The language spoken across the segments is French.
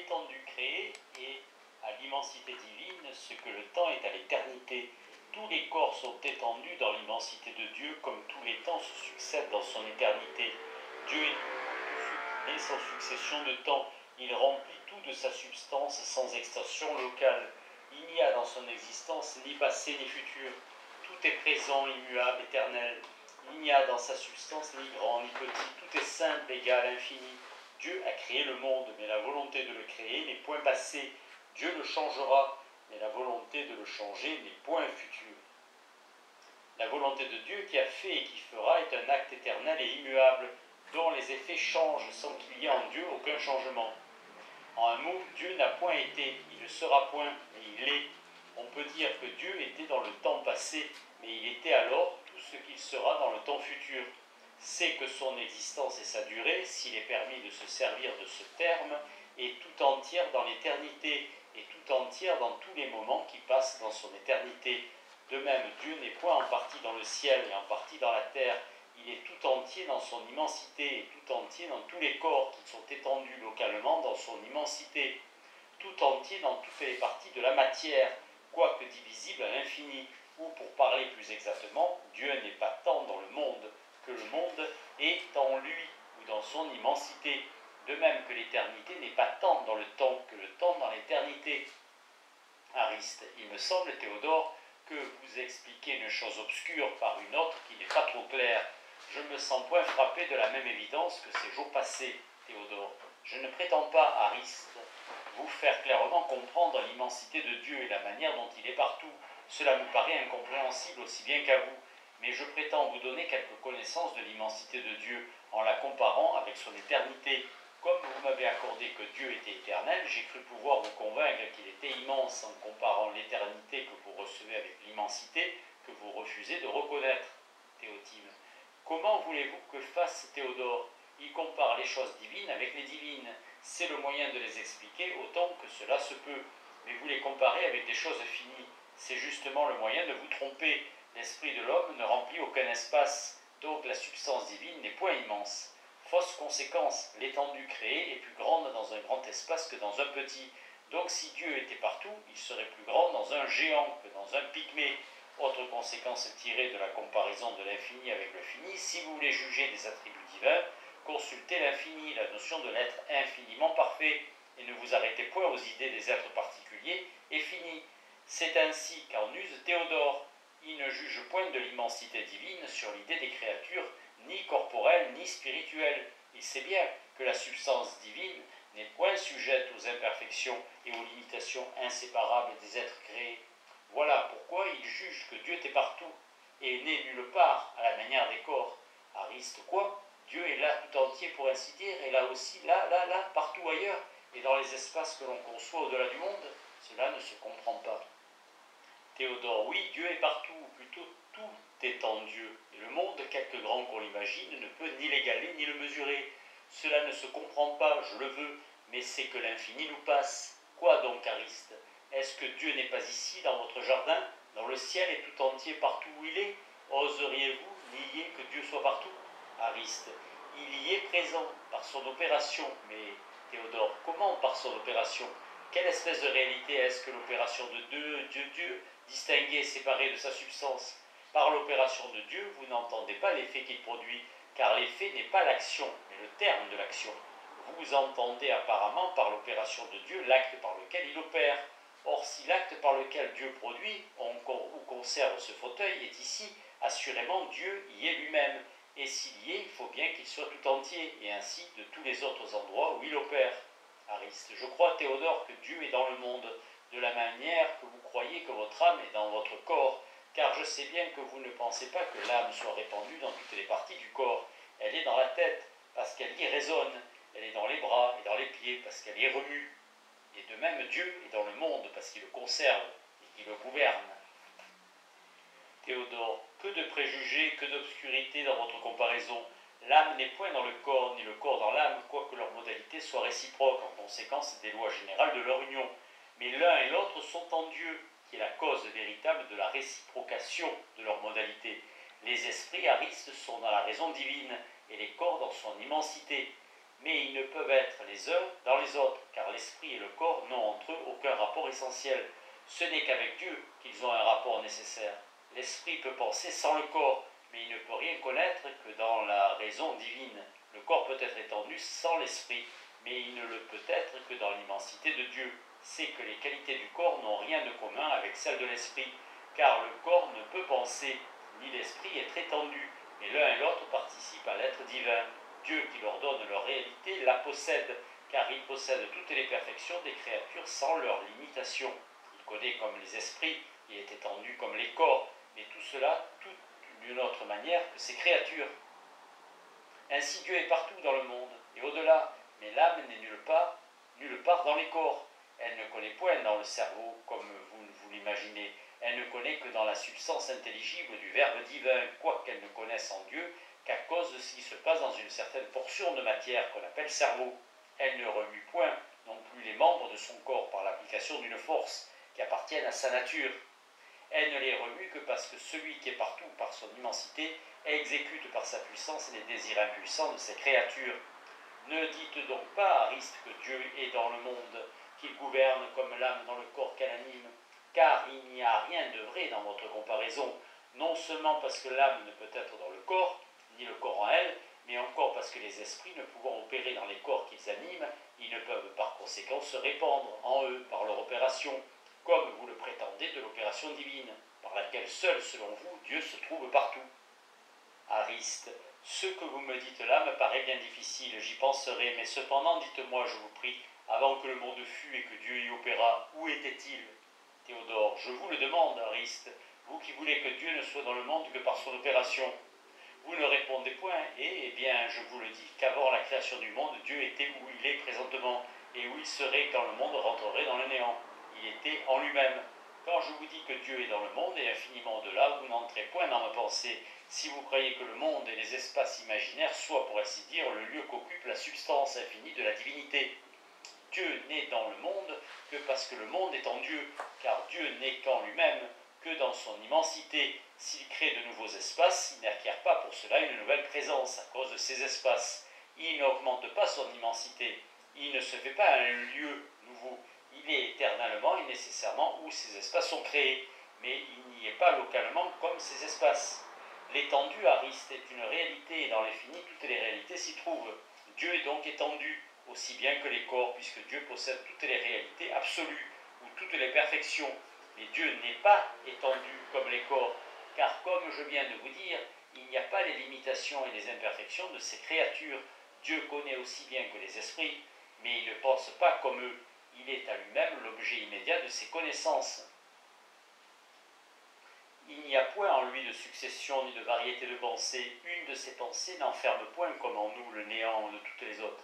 l'étendue créée est à l'immensité divine ce que le temps est à l'éternité. Tous les corps sont étendus dans l'immensité de Dieu, comme tous les temps se succèdent dans son éternité. Dieu est sans succession de temps. Il remplit tout de sa substance sans extension locale. Il n'y a dans son existence ni passé ni futur. Tout est présent, immuable, éternel. Il n'y a dans sa substance ni grand ni petit. Tout est simple, égal, infini. Dieu a créé le monde, mais la volonté de le créer n'est point passée. Dieu le changera, mais la volonté de le changer n'est point future. La volonté de Dieu qui a fait et qui fera est un acte éternel et immuable, dont les effets changent sans qu'il y ait en Dieu aucun changement. En un mot, Dieu n'a point été, il ne sera point, mais il est. On peut dire que Dieu était dans le temps passé, mais il était alors tout ce qu'il sera dans le temps futur. C'est que son existence et sa durée, s'il est permis de se servir de ce terme, est tout entière dans l'éternité, et tout entière dans tous les moments qui passent dans son éternité. De même, Dieu n'est point en partie dans le ciel et en partie dans la terre. Il est tout entier dans son immensité et tout entier dans tous les corps qui sont étendus localement dans son immensité. Tout entier dans toutes les parties de la matière, quoique divisible à l'infini. Ou pour parler plus exactement, Dieu n'est pas tant dans le monde que le monde est en lui ou dans son immensité. De même que l'éternité n'est pas tant dans le temps que le temps dans l'éternité. Ariste, il me semble, Théodore, que vous expliquez une chose obscure par une autre qui n'est pas trop claire. Je ne me sens point frappé de la même évidence que ces jours passés, Théodore. Je ne prétends pas, Ariste, vous faire clairement comprendre l'immensité de Dieu et la manière dont il est partout. Cela me paraît incompréhensible aussi bien qu'à vous. Mais je prétends vous donner quelques connaissances de l'immensité de Dieu en la comparant avec son éternité. Comme vous m'avez accordé que Dieu était éternel, j'ai cru pouvoir vous convaincre qu'il était immense en comparant l'éternité que vous recevez avec l'immensité que vous refusez de reconnaître. Théotime. Comment voulez-vous que fasse Théodore? Il compare les choses divines avec les divines. C'est le moyen de les expliquer autant que cela se peut. Mais vous les comparez avec des choses finies. C'est justement le moyen de vous tromper. L'esprit de l'homme ne remplit aucun espace, donc la substance divine n'est point immense. Fausse conséquence, l'étendue créée est plus grande dans un grand espace que dans un petit. Donc si Dieu était partout, il serait plus grand dans un géant que dans un pygmée. Autre conséquence tirée de la comparaison de l'infini avec le fini, si vous voulez juger des attributs divins, consultez l'infini, la notion de l'être infiniment parfait, et ne vous arrêtez point aux idées des êtres particuliers et finis. C'est ainsi qu'en use Théodore. Il ne juge point de l'immensité divine sur l'idée des créatures, ni corporelles ni spirituelles. Il sait bien que la substance divine n'est point sujette aux imperfections et aux limitations inséparables des êtres créés. Voilà pourquoi il juge que Dieu est partout et est né nulle part à la manière des corps. Ariste quoi? Dieu est là tout entier pour ainsi dire, et là aussi, là, partout ailleurs, et dans les espaces que l'on conçoit au-delà du monde. Cela ne se comprend pas. Théodore, oui, Dieu est partout, ou plutôt tout est en Dieu. Et le monde, quelque grand qu'on l'imagine, ne peut ni l'égaler ni le mesurer. Cela ne se comprend pas, je le veux, mais c'est que l'infini nous passe. Quoi donc, Ariste? Est-ce que Dieu n'est pas ici, dans votre jardin, dans le ciel et tout entier partout où il est? Oseriez-vous nier que Dieu soit partout? Ariste, il y est présent par son opération. Mais Théodore, comment par son opération? Quelle espèce de réalité est-ce que l'opération de Dieu, distinguée et séparée de sa substance? Par l'opération de Dieu, vous n'entendez pas l'effet qu'il produit, car l'effet n'est pas l'action, mais le terme de l'action. Vous entendez apparemment par l'opération de Dieu l'acte par lequel il opère. Or, si l'acte par lequel Dieu produit ou conserve ce fauteuil est ici, assurément Dieu y est lui-même. Et s'il y est, il faut bien qu'il soit tout entier, et ainsi de tous les autres endroits où il opère. Ariste, je crois, Théodore, que Dieu est dans le monde, de la manière que vous croyez que votre âme est dans votre corps, car je sais bien que vous ne pensez pas que l'âme soit répandue dans toutes les parties du corps. Elle est dans la tête, parce qu'elle y résonne, elle est dans les bras et dans les pieds, parce qu'elle y remue. Et de même, Dieu est dans le monde, parce qu'il le conserve et qu'il le gouverne. Théodore, que de préjugés, que d'obscurité dans votre comparaison. L'âme n'est point dans le corps, ni le corps dans l'âme, quoique leurs modalités soient réciproques, en conséquence des lois générales de leur union. Mais l'un et l'autre sont en Dieu, qui est la cause véritable de la réciprocation de leurs modalités. Les esprits aristes sont dans la raison divine, et les corps dans son immensité. mais ils ne peuvent être les uns dans les autres, car l'esprit et le corps n'ont entre eux aucun rapport essentiel. Ce n'est qu'avec Dieu qu'ils ont un rapport nécessaire. L'esprit peut penser sans le corps, mais il ne peut rien connaître que dans la raison divine. Le corps peut être étendu sans l'esprit, mais il ne le peut être que dans l'immensité de Dieu. C'est que les qualités du corps n'ont rien de commun avec celles de l'esprit, car le corps ne peut penser, ni l'esprit être étendu, mais l'un et l'autre participent à l'être divin. Dieu qui leur donne leur réalité la possède, car il possède toutes les perfections des créatures sans leur limitation. Il connaît comme les esprits, il est étendu comme les corps, mais tout cela tout d'une autre manière que ces créatures. Ainsi Dieu est partout dans le monde et au-delà, mais l'âme n'est nulle part dans les corps. Elle ne connaît point dans le cerveau, comme vous l'imaginez. Elle ne connaît que dans la substance intelligible du Verbe divin, quoiqu'elle ne connaisse en Dieu qu'à cause de ce qui se passe dans une certaine portion de matière qu'on appelle cerveau. Elle ne remue point non plus les membres de son corps par l'application d'une force qui appartienne à sa nature. Elle ne les remue que parce que celui qui est partout par son immensité exécute par sa puissance les désirs impuissants de ses créatures. Ne dites donc pas, Ariste, que Dieu est dans le monde, qu'il gouverne comme l'âme dans le corps qu'elle anime, car il n'y a rien de vrai dans votre comparaison, non seulement parce que l'âme ne peut être dans le corps, ni le corps en elle, mais encore parce que les esprits ne pouvant opérer dans les corps qu'ils animent, ils ne peuvent par conséquent se répandre en eux par leur opération, comme vous le prétendez de l'opération divine, par laquelle seul, selon vous, Dieu se trouve partout. Ariste, ce que vous me dites là me paraît bien difficile, j'y penserai, mais cependant, dites-moi, je vous prie, avant que le monde fût et que Dieu y opéra, où était-il? Théodore, je vous le demande, Ariste, vous qui voulez que Dieu ne soit dans le monde que par son opération. Vous ne répondez point, et eh bien, je vous le dis, qu'avant la création du monde, Dieu était où il est présentement, et où il serait quand le monde rentrerait dans le néant. Il était en lui-même. Quand je vous dis que Dieu est dans le monde et infiniment au-delà, vous n'entrez point dans ma pensée, si vous croyez que le monde et les espaces imaginaires soient, pour ainsi dire, le lieu qu'occupe la substance infinie de la divinité. Dieu n'est dans le monde que parce que le monde est en Dieu, car Dieu n'est qu'en lui-même, que dans son immensité. S'il crée de nouveaux espaces, il n'acquiert pas pour cela une nouvelle présence à cause de ces espaces. Il n'augmente pas son immensité. Il ne se fait pas un lieu nouveau. Il est éternellement et nécessairement où ces espaces sont créés, mais il n'y est pas localement comme ces espaces. L'étendue, Ariste, est une réalité et dans l'infini, toutes les réalités s'y trouvent. Dieu est donc étendu, aussi bien que les corps, puisque Dieu possède toutes les réalités absolues, ou toutes les perfections. Mais Dieu n'est pas étendu comme les corps, car comme je viens de vous dire, il n'y a pas les limitations et les imperfections de ces créatures. Dieu connaît aussi bien que les esprits, mais il ne pense pas comme eux. Il est à lui-même l'objet immédiat de ses connaissances. Il n'y a point en lui de succession ni de variété de pensées. Une de ces pensées n'enferme point comme en nous le néant de toutes les autres.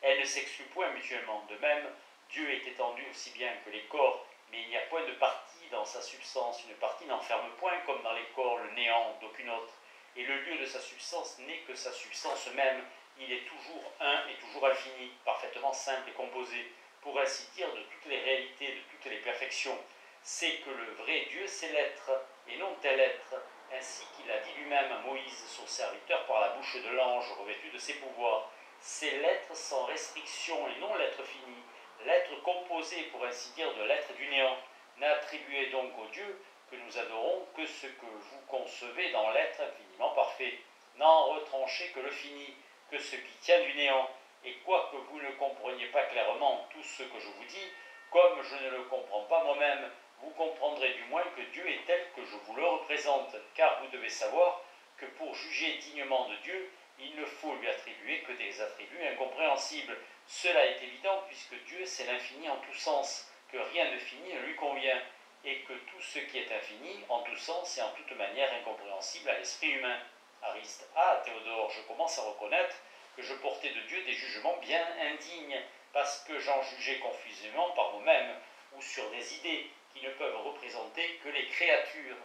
Elles ne s'excluent point mutuellement. De même, Dieu est étendu aussi bien que les corps, mais il n'y a point de partie dans sa substance. Une partie n'enferme point comme dans les corps le néant d'aucune autre. Et le lieu de sa substance n'est que sa substance même. Il est toujours un et toujours infini, parfaitement simple et composé, pour ainsi dire, de toutes les réalités, de toutes les perfections. C'est que le vrai Dieu, c'est l'être, et non tel être, ainsi qu'il a dit lui-même à Moïse, son serviteur, par la bouche de l'ange revêtu de ses pouvoirs. C'est l'être sans restriction et non l'être fini, l'être composé, pour ainsi dire, de l'être du néant. N'attribuez donc au Dieu que nous adorons que ce que vous concevez dans l'être infiniment parfait. N'en retranchez que le fini, que ce qui tient du néant. Et quoique vous ne compreniez pas clairement tout ce que je vous dis, comme je ne le comprends pas moi-même, vous comprendrez du moins que Dieu est tel que je vous le représente, car vous devez savoir que pour juger dignement de Dieu, il ne faut lui attribuer que des attributs incompréhensibles. Cela est évident puisque Dieu c'est l'infini en tous sens, que rien de fini ne lui convient, et que tout ce qui est infini, en tous sens et en toute manière incompréhensible à l'esprit humain. Ariste, ah Théodore, je commence à reconnaître que je portais de Dieu des jugements bien indignes, parce que j'en jugeais confusément par moi-même, ou sur des idées qui ne peuvent représenter que les créatures.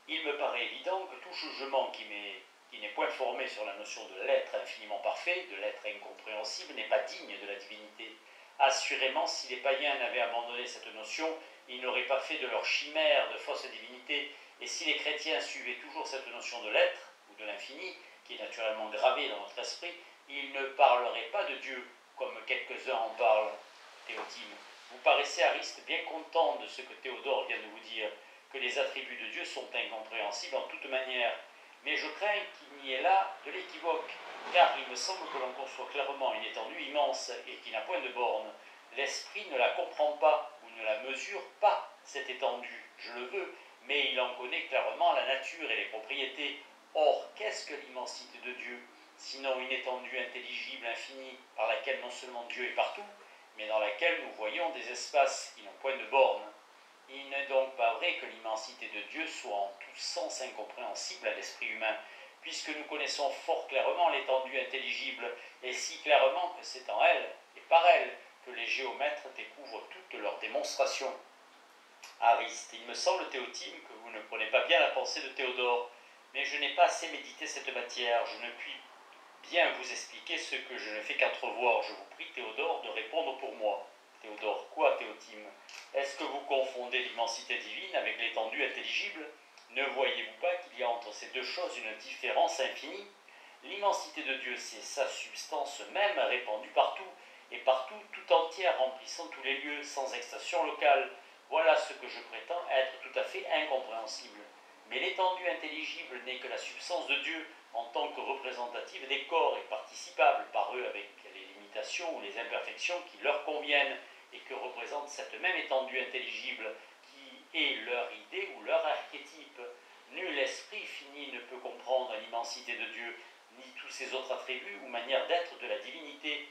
Il me paraît évident que tout jugement qui n'est point formé sur la notion de l'être infiniment parfait, de l'être incompréhensible, n'est pas digne de la divinité. Assurément, si les païens n'avaient abandonné cette notion, ils n'auraient pas fait de leur chimère de fausse divinité, et si les chrétiens suivaient toujours cette notion de l'être, ou de l'infini, qui est naturellement gravée dans notre esprit, il ne parlerait pas de Dieu, comme quelques-uns en parlent. Théotime, vous paraissez Ariste bien content de ce que Théodore vient de vous dire, que les attributs de Dieu sont incompréhensibles en toute manière. Mais je crains qu'il n'y ait là de l'équivoque, car il me semble que l'on conçoit clairement une étendue immense et qui n'a point de borne. L'esprit ne la comprend pas ou ne la mesure pas, cette étendue, je le veux, mais il en connaît clairement la nature et les propriétés. Or, qu'est-ce que l'immensité de Dieu, sinon une étendue intelligible, infinie, par laquelle non seulement Dieu est partout, mais dans laquelle nous voyons des espaces qui n'ont point de borne. Il n'est donc pas vrai que l'immensité de Dieu soit en tout sens incompréhensible à l'esprit humain, puisque nous connaissons fort clairement l'étendue intelligible, et si clairement que c'est en elle, et par elle, que les géomètres découvrent toutes leurs démonstrations. Ariste, il me semble, Théotime, que vous ne prenez pas bien la pensée de Théodore, mais je n'ai pas assez médité cette matière, je ne puis bien vous expliquer ce que je ne fais qu'entrevoir. Je vous prie, Théodore, de répondre pour moi. Théodore, quoi, Théotime? Est-ce que vous confondez l'immensité divine avec l'étendue intelligible? Ne voyez-vous pas qu'il y a entre ces deux choses une différence infinie? L'immensité de Dieu, c'est sa substance même répandue partout, et partout tout entière remplissant tous les lieux, sans extension locale. Voilà ce que je prétends être tout à fait incompréhensible. Mais l'étendue intelligible n'est que la substance de Dieu, en tant que représentative des corps et participable par eux avec les limitations ou les imperfections qui leur conviennent et que représente cette même étendue intelligible qui est leur idée ou leur archétype. Nul esprit fini ne peut comprendre l'immensité de Dieu, ni tous ses autres attributs ou manières d'être de la divinité.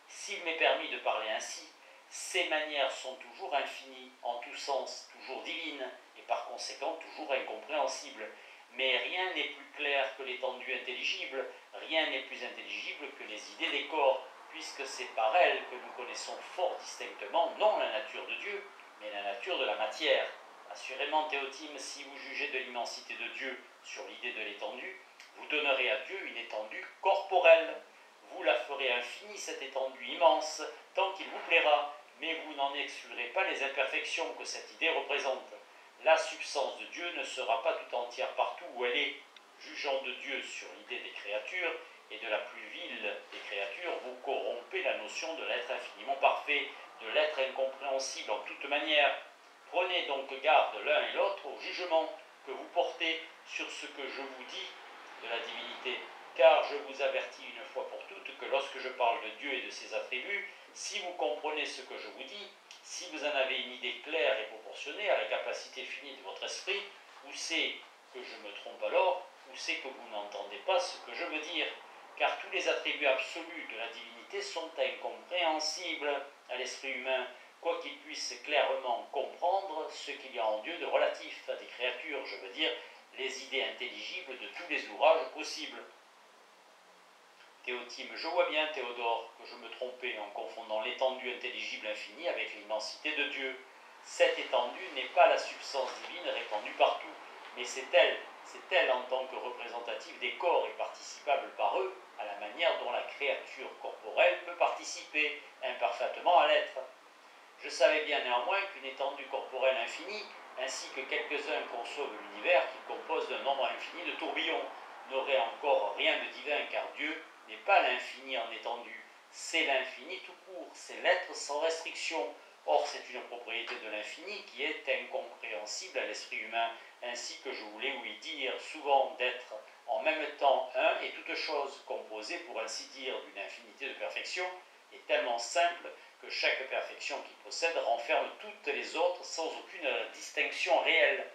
S'il m'est permis de parler ainsi, ces manières sont toujours infinies, en tous sens, toujours divines, et par conséquent toujours incompréhensibles. Mais rien n'est plus clair que l'étendue intelligible, rien n'est plus intelligible que les idées des corps, puisque c'est par elles que nous connaissons fort distinctement non la nature de Dieu, mais la nature de la matière. Assurément, Théotime, si vous jugez de l'immensité de Dieu sur l'idée de l'étendue, vous donnerez à Dieu une étendue corporelle. Vous la ferez infinie, cette étendue immense, tant qu'il vous plaira, mais vous n'en exclurez pas les imperfections que cette idée représente. La substance de Dieu ne sera pas tout entière partout où elle est. Jugeant de Dieu sur l'idée des créatures, et de la plus vile des créatures, vous corrompez la notion de l'être infiniment parfait, de l'être incompréhensible en toute manière. Prenez donc garde l'un et l'autre au jugement que vous portez sur ce que je vous dis de la divinité, car je vous avertis une fois pour toutes que lorsque je parle de Dieu et de ses attributs, si vous comprenez ce que je vous dis, si vous en avez une idée claire et proportionnée à la capacité finie de votre esprit, ou c'est que je me trompe alors, ou c'est que vous n'entendez pas ce que je veux dire, car tous les attributs absolus de la divinité sont incompréhensibles à l'esprit humain, quoiqu'il puisse clairement comprendre ce qu'il y a en Dieu de relatif à des créatures, je veux dire les idées intelligibles de tous les ouvrages possibles. Théotime, je vois bien, Théodore, que je me trompais en confondant l'étendue intelligible infinie avec l'immensité de Dieu. Cette étendue n'est pas la substance divine répandue partout, mais c'est elle en tant que représentative des corps et participable par eux, à la manière dont la créature corporelle peut participer imparfaitement à l'être. Je savais bien néanmoins qu'une étendue corporelle infinie, ainsi que quelques-uns conçoivent l'univers qui compose d'un nombre infini de tourbillons, n'aurait encore rien de divin, car Dieu n'est pas l'infini en étendue, c'est l'infini tout court, c'est l'être sans restriction. Or, c'est une propriété de l'infini qui est incompréhensible à l'esprit humain, ainsi que je voulais lui dire souvent d'être en même temps un et toute chose, composé pour ainsi dire d'une infinité de perfection, est tellement simple que chaque perfection qu'il possède renferme toutes les autres sans aucune distinction réelle.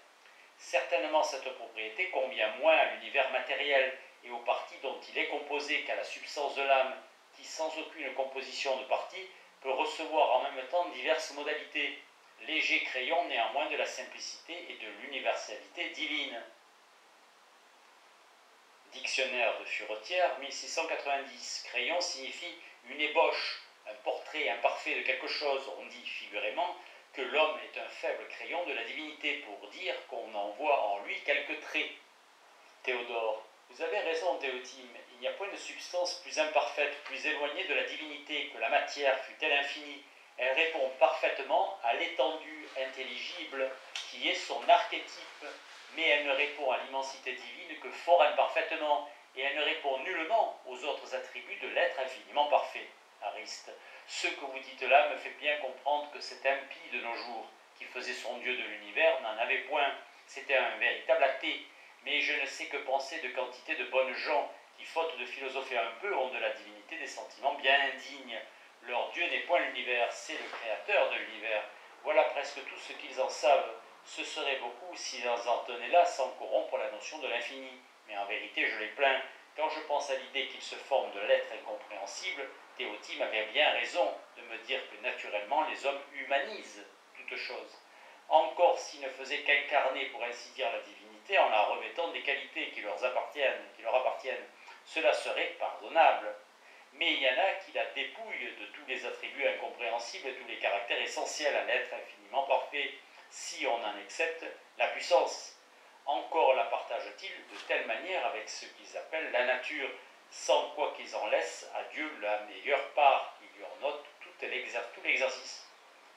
Certainement cette propriété convient moins à l'univers matériel et aux parties dont il est composé qu'à la substance de l'âme, qui sans aucune composition de parties peut recevoir en même temps diverses modalités. Léger crayon néanmoins de la simplicité et de l'universalité divine. Dictionnaire de Furetière, 1690. Crayon signifie une ébauche, un portrait imparfait de quelque chose. On dit figurément que l'homme est un faible crayon de la divinité pour dire qu'on en voit en lui quelques traits. Théodore, vous avez raison, Théotime, il n'y a point de substance plus imparfaite, plus éloignée de la divinité que la matière, fût-elle infinie. Elle répond parfaitement à l'étendue intelligible qui est son archétype, mais elle ne répond à l'immensité divine que fort imparfaitement, et elle ne répond nullement aux autres attributs de l'être infiniment parfait. Ariste, ce que vous dites là me fait bien comprendre que cet impie de nos jours, qui faisait son Dieu de l'univers, n'en avait point. C'était un véritable athée. Mais je ne sais que penser de quantité de bonnes gens qui, faute de philosopher un peu, ont de la divinité des sentiments bien indignes. Leur Dieu n'est point l'univers, c'est le créateur de l'univers. Voilà presque tout ce qu'ils en savent. Ce serait beaucoup s'ils en tenaient là sans corrompre la notion de l'infini. Mais en vérité, je les plains. Quand je pense à l'idée qu'ils se forment de l'être incompréhensible, Théotime avait bien raison de me dire que naturellement les hommes humanisent toute chose. Encore s'ils ne faisaient qu'incarner, pour ainsi dire, la divinité en la revêtant des qualités qui leur appartiennent. Cela serait pardonnable. Mais il y en a qui la dépouillent de tous les attributs incompréhensibles et tous les caractères essentiels à l'être infiniment parfait, si on en accepte la puissance. Encore la partagent-ils de telle manière avec ce qu'ils appellent la nature, sans quoi qu'ils en laissent à Dieu la meilleure part, qui lui en note tout l'exercice.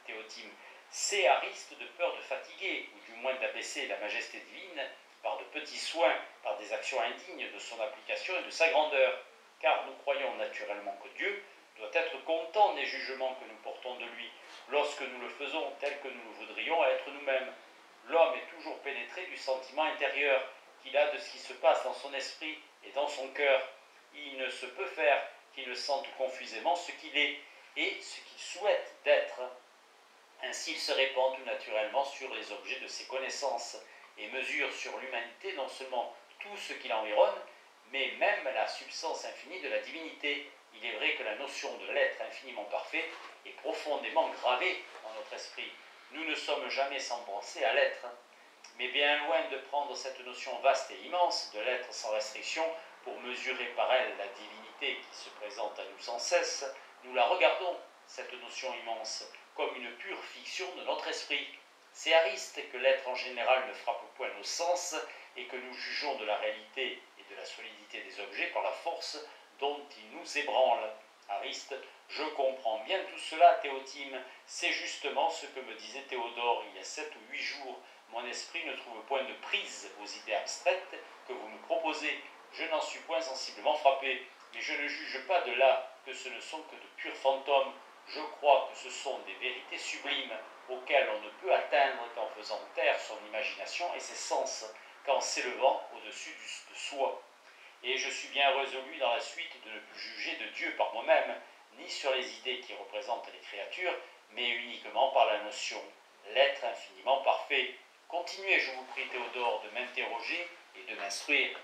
Théotime, c'est Ariste de peur de fatiguer, ou du moins d'abaisser la majesté divine, par de petits soins, par des actions indignes de son application et de sa grandeur, car nous croyons naturellement que Dieu doit être content des jugements que nous portons de lui, lorsque nous le faisons tel que nous le voudrions être nous-mêmes. L'homme est toujours pénétré du sentiment intérieur qu'il a de ce qui se passe dans son esprit et dans son cœur. Il ne se peut faire qu'il ne sente confusément ce qu'il est et ce qu'il souhaite d'être. Ainsi il se répand tout naturellement sur les objets de ses connaissances et mesure sur l'humanité non seulement tout ce qui l'environne, mais même la substance infinie de la divinité. Il est vrai que la notion de l'être infiniment parfait est profondément gravée dans notre esprit. Nous ne sommes jamais sans penser à l'être. Mais bien loin de prendre cette notion vaste et immense de l'être sans restriction pour mesurer par elle la divinité qui se présente à nous sans cesse, nous la regardons, cette notion immense, comme une pure fiction de notre esprit. C'est Ariste que l'être en général ne frappe point nos sens et que nous jugeons de la réalité et de la solidité des objets par la force dont ils nous ébranlent. Ariste, je comprends bien tout cela, Théotime. C'est justement ce que me disait Théodore il y a 7 ou 8 jours. Mon esprit ne trouve point de prise aux idées abstraites que vous me proposez. Je n'en suis point sensiblement frappé, mais je ne juge pas de là que ce ne sont que de purs fantômes. Je crois que ce sont des vérités sublimes auxquelles on ne peut atteindre qu'en faisant taire son imagination et ses sens, qu'en s'élevant au-dessus de soi. Et je suis bien résolu dans la suite de ne plus juger de Dieu par moi-même, ni sur les idées qui représentent les créatures, mais uniquement par la notion, l'être infiniment parfait. Continuez, je vous prie, Théodore, de m'interroger et de m'instruire.